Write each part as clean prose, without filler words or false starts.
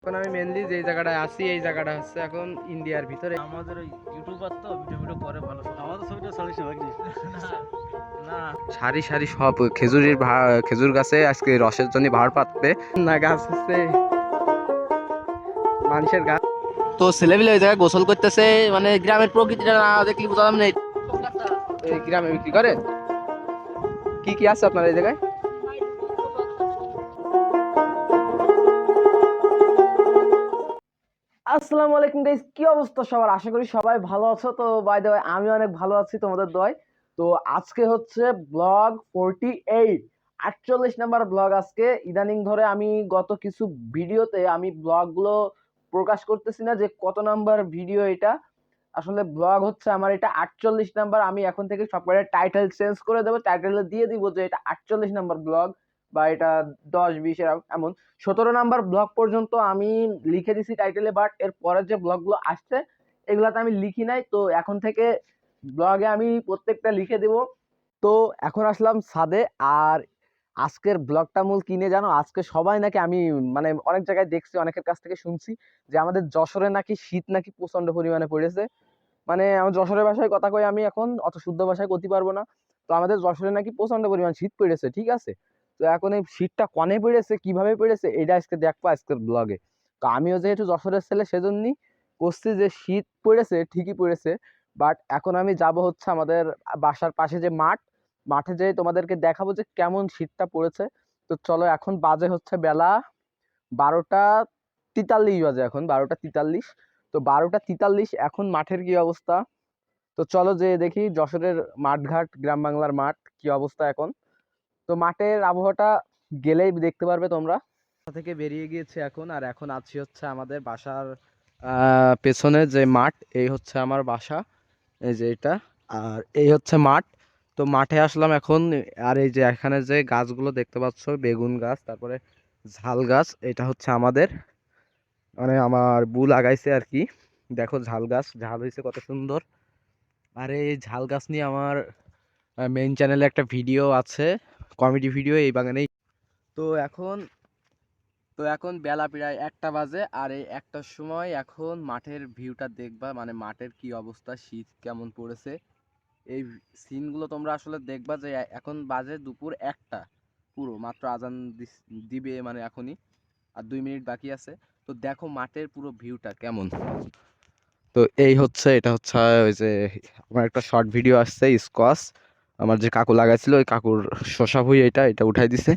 এখন আমি মেনলি যে জায়গাটায় আছি এই জায়গাটা হচ্ছে এখন ইন্ডিয়ার ভিতরে। আমাদের ওই ইউটিউবার তো ভিডিও ভিডিও করে ভালো, আমাদের ছবিটা ছাড়িস না নাকি? না সারি সারি সব খেজুর গাছে আজকে রসের জন্য ভাড় পাতবে না, গাছ হচ্ছে মানুষের গাছ। তো ছেলেপিলে ওই জায়গায় গোসল করতেছে, মানে গ্রামের প্রকৃতিটা না দেখলে বুঝলাম না এই গ্রামে বিক্রি করে কি কি আছে আপনার এই জায়গায়। আসসালামু আলাইকুম গাইস, কি অবস্থা সবার? আশা করি সবাই ভালো আছো। তো বাই দ্য ওয়ে আমি অনেক ভালো আছি তোমাদের দয়। তো আজকে হচ্ছে ব্লগ 48, 48 নাম্বার ব্লগ। আজকে ইদানিং ধরে আমি গত কিছু ভিডিওতে আমি ব্লগগুলো প্রকাশ করতেছি না যে কত নাম্বার ভিডিও এটা। আসলে ব্লগ হচ্ছে আমার এটা 48 নাম্বার। আমি এখন থেকে সবকটা টাইটেল চেঞ্জ করে দেবো, টাইটেলে দিয়ে দিব যে এটা 48 নাম্বার ব্লগ বা এটা 10 20 এমন 17 নাম্বার ব্লগ পর্যন্ত আমি লিখে দিছি টাইটেলে। বাট এর পরের যে ব্লগগুলো আসছে এগুলাতে আমি লিখি নাই। তো এখন থেকে ব্লগে আমি প্রত্যেকটা লিখে দেব। তো এখন আসলাম ছাদে। আর আজকের ব্লগটা মূল কিনে জানো, আজকে সবাই নাকি, আমি মানে অনেক জায়গায় দেখছি, অনেকের কাছ থেকে শুনছি যে আমাদের যশোরে নাকি শীত নাকি প্রচন্ড পরিমাণে পড়েছে। মানে আমার যশোরের ভাষায় কথা কই, আমি এখন অত শুদ্ধ ভাষায় করতে পারবো না। তো আমাদের যশোরে নাকি প্রচন্ড পরিমাণ শীত পড়েছে, ঠিক আছে। তো এখন এই শীতটা কনে পড়েছে, কিভাবে পড়েছে, এটা আজকে দেখবো আজকের ব্লগে। তো আমিও যেহেতু যশোরের ছেলে সেজন্যই করছি যে শীত পড়েছে, ঠিকই পড়েছে। বাট এখন আমি যাব হচ্ছে আমাদের বাসার পাশে যে মাঠে যেয়ে তোমাদেরকে দেখাবো যে কেমন শীতটা পড়েছে। তো চলো, এখন বাজে হচ্ছে বেলা 12টা 43 বাজে, এখন 12টা 43। তো 12টা 43 এখন মাঠের কি অবস্থা। তো চলো যে দেখি যশোরের মাঠঘাট, গ্রাম বাংলার মাঠ কি অবস্থা এখন। তো মাঠের আবহাওয়াটা গেলেই দেখতে পারবে তোমরা। বাসা থেকে বেরিয়ে গিয়েছে এখন, আর এখন আছি হচ্ছে আমাদের বাসার পেছনে যে মাঠ, এই হচ্ছে আমার বাসা, এই যে এটা, আর এই হচ্ছে মাঠ। তো মাঠে আসলাম এখন। আর এই যে এখানে যে গাছগুলো দেখতে পাচ্ছ, বেগুন গাছ, তারপরে ঝাল গাছ, এটা হচ্ছে আমাদের, মানে আমার বউ লাগাইছে আর কি। দেখো ঝাল গাছ, ঝাল হয়েছে কত সুন্দর। আর এই ঝাল গাছ নিয়ে আমার মেইন চ্যানেলে একটা ভিডিও আছে, কমেডি ভিডিও এই বাগানেই। তো এখন তো এখন বেলা প্রায় 1টা বাজে, আর এই 1টার সময় এখন মাঠের ভিউটা দেখবা, মানে মাঠের কি অবস্থা, শীত কেমন পড়েছে। এই সিনগুলো তোমরা আসলে দেখবা যে এখন বাজে দুপুর 1টা, পুরো মাত্র আজান দিবে মানে এখনই, আর 2 মিনিট বাকি আছে। তো দেখো মাঠের পুরো ভিউটা কেমন। তো এই হচ্ছে, এটা হচ্ছে ওই যে আমার একটা শর্ট ভিডিও আসছে স্কোয়াশ, আমার যে কাকু লাগাইছিল ওই কাকুর শসা ভুঁই, এটা এটা উঠাই দিছে।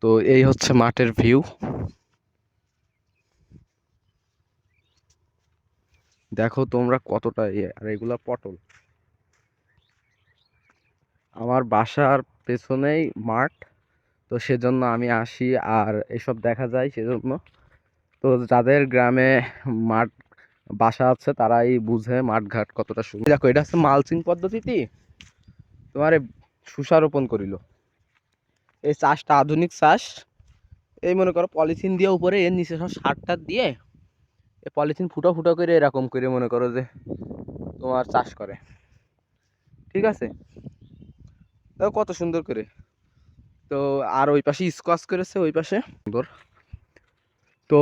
তো এই হচ্ছে মাঠের ভিউ, দেখো তোমরা কতটা ইয়ে। আর এগুলা পটল, আমার বাসার পেছনেই মাঠ, তো সেজন্য আমি আসি আর এসব দেখা যায় সেজন্য। তো যাদের গ্রামে মাঠ বাসা আছে তারাই বুঝে মাঠ ঘাট কতটা সুন্দর। দেখো এটা হচ্ছে মালচিং পদ্ধতিতে তোমার শসা রোপণ করিল। এই চাষটা আধুনিক চাষ। এই মনে করো পলিথিন দিয়ে উপরে, এর নিচে সব সার টার দিয়ে এই পলিথিন ফুটো ফুটো করে এরকম করে মনে করো যে তোমার চাষ করে, ঠিক আছে। দেখো কত সুন্দর করে। তো আর ওই পাশে স্কোয়াশ করেছে, ওই পাশে সুন্দর। তো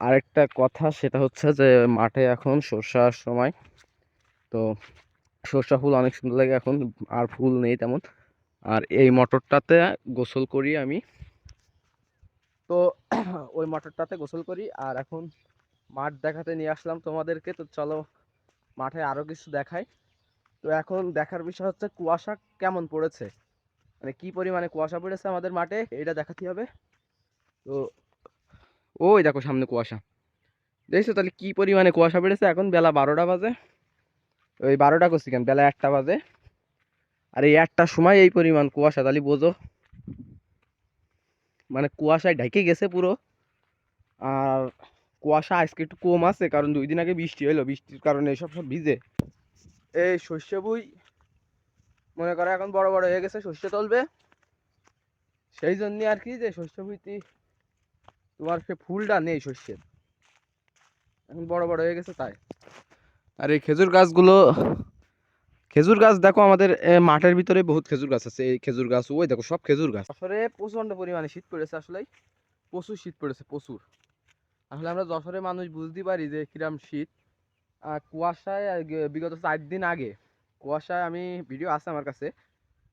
আরেকটা কথা সেটা হচ্ছে যে মাঠে এখন সর্ষার সময়, তো সর্ষা ফুল অনেক সুন্দর লাগে এখন, আর ফুল নেই তেমন। আর এই মটরটাতে গোসল করি আমি। তো ওই মটরটাতে গোসল করি। আর এখন মাঠ দেখাতে নিয়ে আসলাম তোমাদেরকে। তো চলো মাঠে আরো কিছু দেখাই। তো এখন দেখার বিষয় হচ্ছে কুয়াশা কেমন পড়েছে, মানে কি পরিমাণে কুয়াশা পড়েছে আমাদের মাঠে, এটা দেখাতে হবে। তো ওই দেখো সামনে কুয়াশা, দেখছো তাহলে কি পরিমাণে কুয়াশা পড়েছে। এখন বেলা 12টা বাজে, ওই 12টা করছি কেন, বেলা 1টা বাজে। আর এই 1টার সময় এই পরিমাণ কুয়াশা, তাহলে বোঝো মানে কুয়াশায় ঢেকে গেছে পুরো। আর কুয়াশা আজকে একটু কম আছে, কারণ 2 দিন আগে বৃষ্টি হলো, বৃষ্টির কারণে এসব সব ভিজে। এই শস্য বই মনে করো এখন বড় বড় হয়ে গেছে, শস্য তুলবে, সেই জন্য আর কি, যে শস্য বইতে তোমার সে ফুলটা নেই শস্যের, এখন বড় বড় হয়ে গেছে তাই। আর এই খেজুর গাছগুলো, খেজুর গাছ দেখো আমাদের মাঠের ভিতরে বহুত খেজুর গাছ আছে। এই খেজুর গাছ, ওই দেখো সব খেজুর গাছ। আসলে প্রচন্ড পরিমাণে শীত পড়েছে, আসলে প্রচুর শীত পড়েছে, প্রচুর। আসলে আমরা যশোরের মানুষ বুঝতে পারি যে কিরম শীত। আর কুয়াশায় বিগত 4 দিন আগে কুয়াশায় আমি ভিডিও আছে আমার কাছে।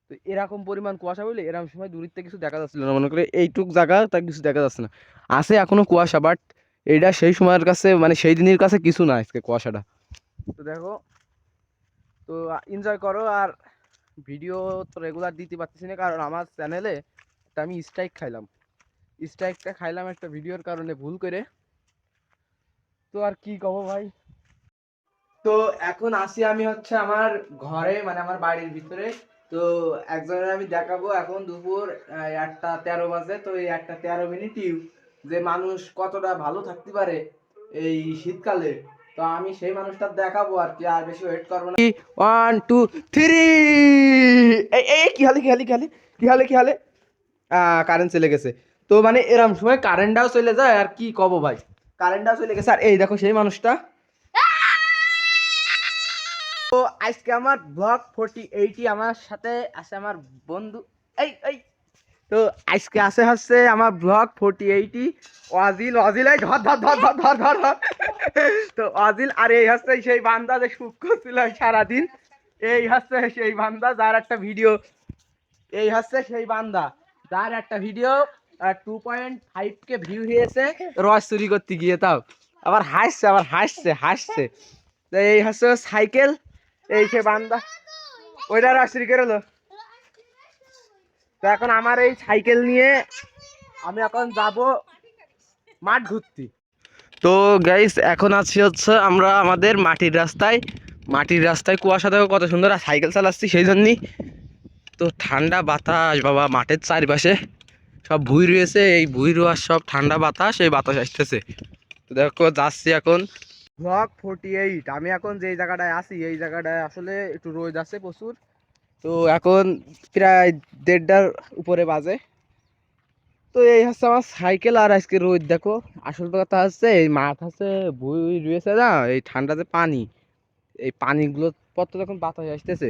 তো এরকম পরিমাণ কুয়াশা বলে এরকম সময় দূরের থেকে কিছু দেখা যাচ্ছিল না, মনে করে এইটুক জায়গা তা কিছু দেখা যাচ্ছে না। আছে এখনো কুয়াশা, বাট এইটা সেই সময়ের কাছে মানে সেই দিনের কাছে কিছু না আজকে কুয়াশাটা। তো দেখো, তো এনজয় করো। আর ভিডিও তো রেগুলার দিতে পারতেছি না কারণ আমার চ্যানেলে আমি স্ট্রাইকটা খাইলাম একটা ভিডিওর কারণে ভুল করে। তো আর কি কব ভাই। তো এখন আসি আমি হচ্ছে আমার ঘরে, মানে আমার বাড়ির ভিতরে। তো একজনের আমি দেখাবো, এখন দুপুর 1টা 13 বাজে। তো এই 1টা 13 মিনিটই যে মানুষ কতটা ভালো থাকতে পারে এই শীতকালে, তো আমি সেই মানুষটা দেখাবো আর কি। আর বেশি ওয়েট করবো না। 1 2 3। এই এই কি হালে কি হালে কি হালে কি হালে কি হালে কারেন্ট চলে গেছে। তো মানে এরম সময় কারেন্টটাও চলে যায় আর কি কব ভাই। কারেন্টটাও চলে গেছে। আর এই দেখো সেই মানুষটা। তো আজকে আমার ব্লগ 48 আমার সাথে আছে আমার বন্ধু। এই এই তো আজকে আছে হচ্ছে আমার ব্লগ 48 ওয়াজিল ওয়াজিল, এই ধর ধর ধর ধর ধর ধর ধর। তো ওয়াজিল আর এই হচ্ছে সেই বান্দা যে শুট করছিল সারাদিন। এই হচ্ছে সেই বান্দা যার একটা ভিডিও, এই হচ্ছে সেই বান্দা যার একটা ভিডিও 2.5K ভিউ হয়েছে রস চুরি করতে গিয়ে। তাও আবার হাসছে, আবার হাসছে হাসছে। তো এই হচ্ছে সাইকেল, এই সে বান্দা ওইটা রস চুরি করে হলো। তো এখন আমার এই সাইকেল নিয়ে আমি এখন যাব মাঠ ঘুরতে। তো গাইস এখন আছি হচ্ছে আমরা আমাদের মাটির রাস্তায় কুয়াশা দেখো কত সুন্দর, আর সাইকেল চালাচ্ছি সেই জন্যই। তো ঠান্ডা বাতাস বাবা, মাঠের চারপাশে সব ভুঁই রয়েছে, এই ভুঁই রোয়ার সব ঠান্ডা বাতাস, এই বাতাস আসতেছে। তো দেখো যাচ্ছি এখন ব্লক 48। আমি এখন যে জায়গাটায় আছি এই জায়গাটায় আসলে একটু রোদ আছে প্রচুর। তো এখন প্রায় 1:30টার উপরে বাজে। তো এই হচ্ছে আমার সাইকেল। আর আজকে রোদ দেখো। আসল কথা হচ্ছে এই মাঠ হচ্ছে ভুঁই রয়েছে না, এই ঠান্ডাতে পানি, এই পানিগুলো পড়তে যখন বাতাস আসতেছে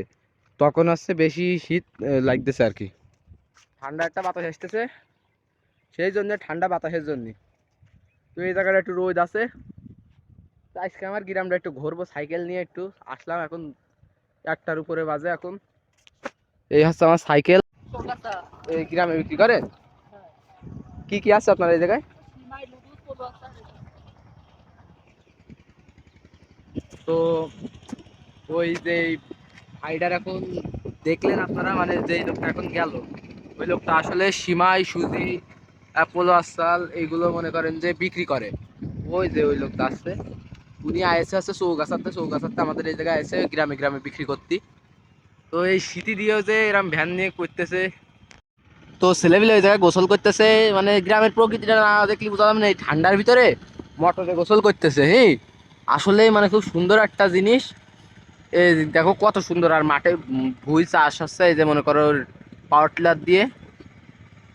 তখন হচ্ছে বেশি শীত লাগতেছে আর কি। ঠান্ডা একটা বাতাস আসতেছে সেই জন্য, ঠান্ডা বাতাসের জন্য। তো এই জায়গাটা একটু রোদ আছে। তো আজকে আমার গ্রামটা একটু ঘুরবো সাইকেল নিয়ে, একটু আসলাম। এখন 1টার উপরে বাজে এখন। এই হচ্ছে আমার সাইকেল। এই গ্রামে বিক্রি করে কি কি আছে আপনার এই জায়গায়? তো ওই যে ভাইটার এখন দেখলেন আপনারা, মানে যে লোকটা এখন গেল, ওই লোকটা আসলে সিমাই সুজি পোলো আসাল এইগুলো মনে করেন যে বিক্রি করে। ওই যে ওই লোকটা আসছে, উনি আইসে আছে চৌগাছাতে আমাদের এই জায়গায় এসে গ্রামে গ্রামে বিক্রি করতে। তো এই শীতি দিয়েও যে এরম ভ্যান নিয়ে করতেছে। তো ছেলেপিলে ওই জায়গায় গোসল করতেছে, মানে গ্রামের প্রকৃতিটা না দেখলে বুঝলাম না, এই ঠান্ডার ভিতরে মোটরে গোসল করতেছে। হ্যাঁ, আসলে মানে খুব সুন্দর একটা জিনিস। এই দেখো কত সুন্দর। আর মাঠে ভুঁই চাষ হচ্ছে এই যে মনে করো পাওয়ার টিলার দিয়ে।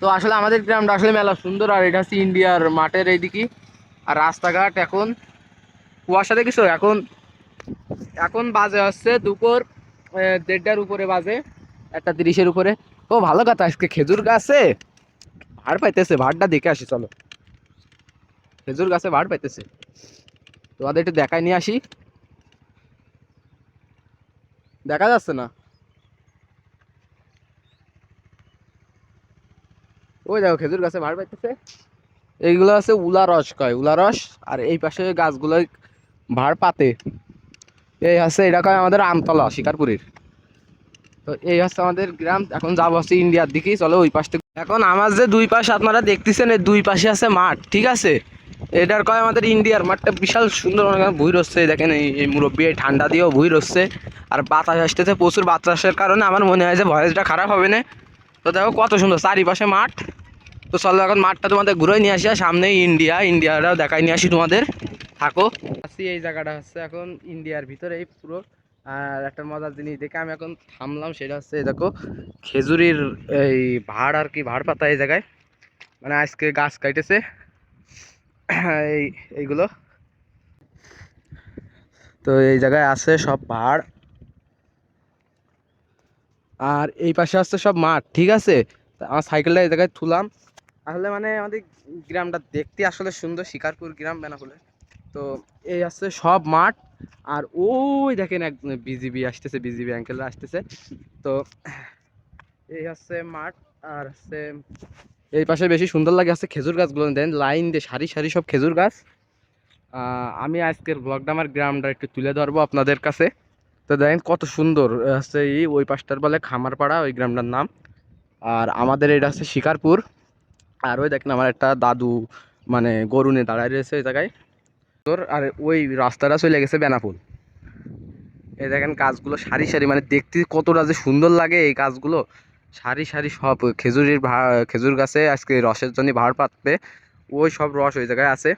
তো আসলে আমাদের গ্রামটা আসলে মেলা সুন্দর। আর এটা হচ্ছে ইন্ডিয়ার মাঠের এইদিকে। আর রাস্তাঘাট এখন কুয়াশা দেখিস। এখন এখন বাজে হচ্ছে দুপুর 1:30টার উপরে বাজে, 1টা 30-এর উপরে। ও ভালো কথা, আজকে খেজুর গাছে ভাড় পাইতেছে, ভাড়টা দেখে আসি চলো। খেজুর গাছে ভাড় পাইতেছে, তোমাদের একটু দেখায় নিয়ে আসি। দেখা যাচ্ছে না, ওই দেখো খেজুর গাছে ভাড় পাইতেছে। এইগুলো আছে উলা রস কয়, উলা রস। আর এই পাশে গাছগুলো ভাড় পাতে। এই হচ্ছে এটা কয় আমাদের আমতলা শিকারপুরের। তো এই হচ্ছে আমাদের গ্রাম। এখন যাবো হচ্ছে ইন্ডিয়ার দিকেই, চলো ওই পাশ থেকে। এখন আমার যে দুই পাশে আপনারা দেখতেছেন, এই দুই পাশে আছে মাঠ, ঠিক আছে। এটার কয় আমাদের ইন্ডিয়ার মাঠটা বিশাল সুন্দর, অনেক ভুঁই রচ্ছে দেখেন। এই মুরব্বী এই ঠান্ডা দিয়েও ভুঁই রচ্ছে। আর বাতাস আসতেছে প্রচুর, বাতাসের কারণে আমার মনে হয় যে ভয়েসটা খারাপ হবে না। তো দেখো কত সুন্দর চারিপাশে মাঠ। তো চলো এখন মাঠটা তোমাদের ঘুরে নিয়ে আসি, আর সামনেই ইন্ডিয়াটাও দেখাই নিয়ে আসি তোমাদের। থাকো আসি। এই জায়গাটা হচ্ছে এখন ইন্ডিয়ার ভিতরে এই পুরো। আর একটা মজার জিনিস দেখে আমি এখন থামলাম, সেটা হচ্ছে দেখো খেজুরির এই ভাড় আর কি, ভাড় পাতা এই জায়গায়, মানে আজকে গাছ কাইটেছে এই এইগুলো। তো এই জায়গায় আছে সব ভাড়। আর এই পাশে আসছে সব মাঠ, ঠিক আছে। আমার সাইকেলটা এই জায়গায় থুলাম। আসলে মানে আমাদের গ্রামটা দেখতে আসলে সুন্দর, শিকারপুর গ্রাম বেনাপোলে। তো এই আছে সব মাঠ, আর ওই দেখেন এক বিজিবি আসতেছে, বিজিবি আঙ্কেলরা আসতেছে। তো এই হচ্ছে মাঠ, আর হচ্ছে এই পাশে বেশি সুন্দর লাগে আছে খেজুর গাছগুলো, দেন লাইন দিয়ে সারি সারি সব খেজুর গাছ। আমি আজকের ব্লগটা আমার গ্রামটা একটু তুলে ধরবো আপনাদের কাছে। তো দেখেন কত সুন্দর হচ্ছে এই ওই পাশটার বলে খামারপাড়া, ওই গ্রামটার নাম। আর আমাদের এটা হচ্ছে শিকারপুর। আর ওই দেখেন আমার একটা দাদু মানে গরু নিয়ে দাঁড়ায় রয়েছে ওই জায়গায় তোর। আর ওই রাস্তাটা চলে গেছে বেনাপোল। এই দেখেন গাছগুলো সারি সারি, মানে দেখতে কতটা যে সুন্দর লাগে এই গাছগুলো, সারি সারি সব খেজুর গাছে আজকে রসের জন্য ভাড় পাতবে, ওই সব রস ওই জায়গায় আছে।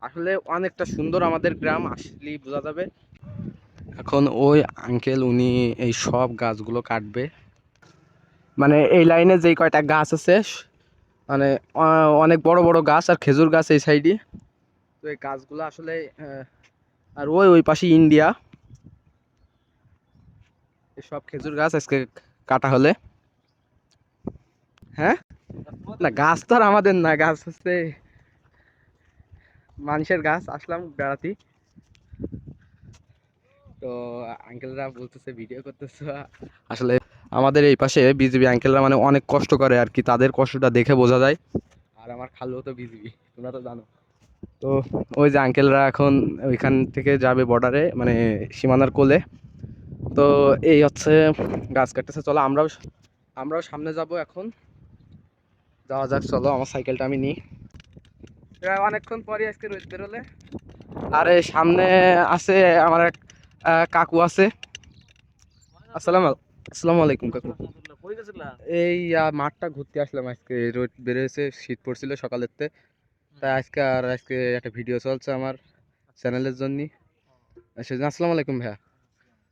আসলে অনেকটা সুন্দর আমাদের গ্রাম, আসলেই বোঝা যাবে। এখন ওই আঙ্কেল উনি এই সব গাছগুলো কাটবে, মানে এই লাইনে যেই কয়টা গাছ আছে মানে অনেক বড় বড় গাছ আর খেজুর গাছ এই সাইডে। তো এই গাছগুলো আসলে আর ওই ওই পাশে ইন্ডিয়া, এই সব খেজুর গাছ আজকে কাটা হলে। হ্যাঁ, না গাছ তো আর আমাদের না, গাছ হচ্ছে মানুষের গাছ। আসলাম বেড়াতে, তো আঙ্কেলরা বলতেছে ভিডিও করতেছে। আসলে আমাদের এই পাশে বিজিবি আঙ্কেলরা মানে অনেক কষ্ট করে আর কি, তাদের কষ্টটা দেখে বোঝা যায়। আর আমার খালুও তো বিজিবি, তোমরা তো জানো। তো ওই যে আঙ্কেলরা এখন ওইখান থেকে যাবে বর্ডারে, মানে সীমানার কোলে। তো এই হচ্ছে গাছ কাটতেছে, চলো আমরাও আমরাও সামনে যাব এখন। যাওয়া যাক, চলো আমার সাইকেলটা আমি নিই। অনেকক্ষণ পরে আজকে রোদ বেরোলে। আর এই সামনে আছে আমার এক কাকু আছে। আসসালামু আলাইকুম কাকু। কই গেছিলা? এই মাঠটা ঘুরতে আসলাম, আজকে রোদ বেরোয়েছে, শীত পড়ছিল সকালেরতে। তাই আজকে একটা ভিডিও চলছে আমার চ্যানেলের জন্য। সেজন্য আসসালামু আলাইকুম ভাইয়া।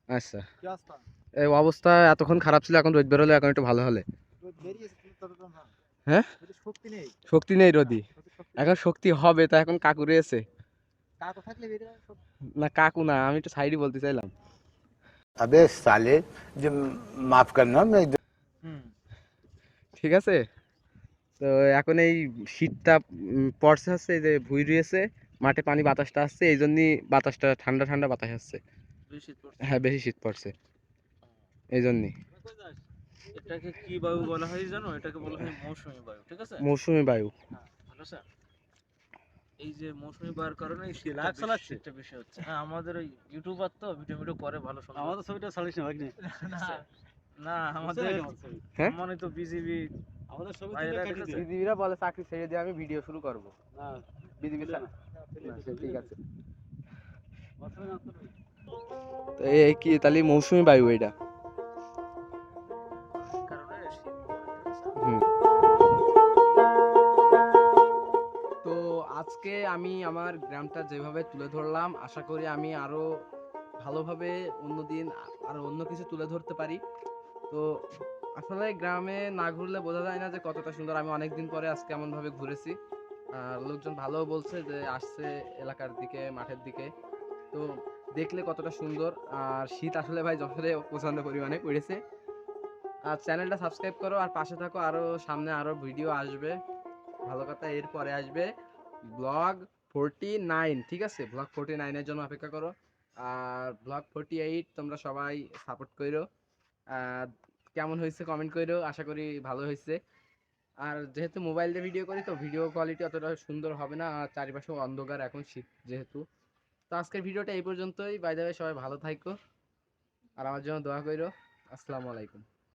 আচ্ছা, কি অবস্থা? এই অবস্থা এতক্ষণ খারাপ ছিল, এখন রোদ বেরোলে এখন একটু ভালো হলে। রোদ বেরিয়েছে কিন্তু ততটা না। হ্যাঁ, রোদের শক্তি নেই। শক্তি নেই রোদি, রোদের শক্তি নেই। এখন শক্তি হবে। তা এখন কাকু রয়েছে। কাকু থাকলে বেরিয়ে যাবে শক্তি। না কাকু না, আমি একটু সাইডে বলতে চাইলাম। अबे साले जो माफ करना मैं হুম। ঠিক আছে। তো এখন এই শীতটা পড়ছে, হচ্ছে এই যে ভুঁই রয়েছে মাঠে, পানি বাতাসটা আসছে, এই জন্যই বাতাসটা ঠান্ডা ঠান্ডা বাতাস আসছে। বেশি শীত পড়ছে। হ্যাঁ, বেশি শীত পড়ছে এই জন্যই। এটাকে কি বায়ু বলা হয় জানো? এটাকে বলা হয় মৌসুমী বায়ু, ঠিক আছে? মৌসুমী বায়ু। হ্যাঁ, ভালো আছে? এই যে মৌসুমী বায়ুর কারণে এই শীতটা বেশি হচ্ছে। হ্যাঁ, আমাদের ওই ইউটিউবার তো ভিডিও করে ভালো সুন্দর। আমাদের ছবিটা ছাড়িস না ভাগ্নে। না, না আমাদের হ্যাঁ? মানে তো বিজিবি আমাদের ছবি ভাইরা তুলে কেটে দেখেছে? দে। বিজিবিরা বলে চাকরি ছেড়ে দিয়ে আমি ভিডিও শুরু করবো। না, বিজিবি তুলে না। ঠিক আছে। বছরে না তুলে। তো এই কি তাহলে মৌসুমী বায়ু এটা? কারণে শীত পড়ে, ঠিক আছে? হুম। তো আজকে আমি আমার গ্রামটা যেভাবে তুলে ধরলাম, আশা করি আমি আরো ভালোভাবে অন্যদিন আরো অন্য কিছু তুলে ধরতে পারি। তো আসলে গ্রামে না ঘুরলে বোঝা যায় না যে কতটা সুন্দর। আমি অনেকদিন পরে আজকে এমন ভাবে ঘুরেছি, আর লোকজন ভালোও বলছে যে আসছে এলাকার দিকে, মাঠের দিকে। তো দেখলে কতটা সুন্দর। আর শীত আসলে ভাই যশোরে প্রচন্ড পরিমাণে পড়েছে। আর চ্যানেলটা সাবস্ক্রাইব করো আর পাশে থাকো, আরো সামনে আরো ভিডিও আসবে। ভালো কথা, এরপরে আসবে ব্লগ 49, ঠিক আছে? ব্লগ 49 এর জন্য অপেক্ষা করো। আর ব্লগ 48 তোমরা সবাই সাপোর্ট করো। আর কেমন হয়েছে কমেন্ট করো, আশা করি ভালো হয়েছে। আর যেহেতু মোবাইল দিয়ে ভিডিও করি, তো ভিডিও কোয়ালিটি অতটা সুন্দর হবে না, আর চারিপাশে অন্ধকার এখন শীত যেহেতু। তো আজকের ভিডিওটা এই পর্যন্তই। বাই দ্য ওয়ে, সবাই ভালো থাকো আর আমার জন্য দোয়া করো। আসসালামু আলাইকুম।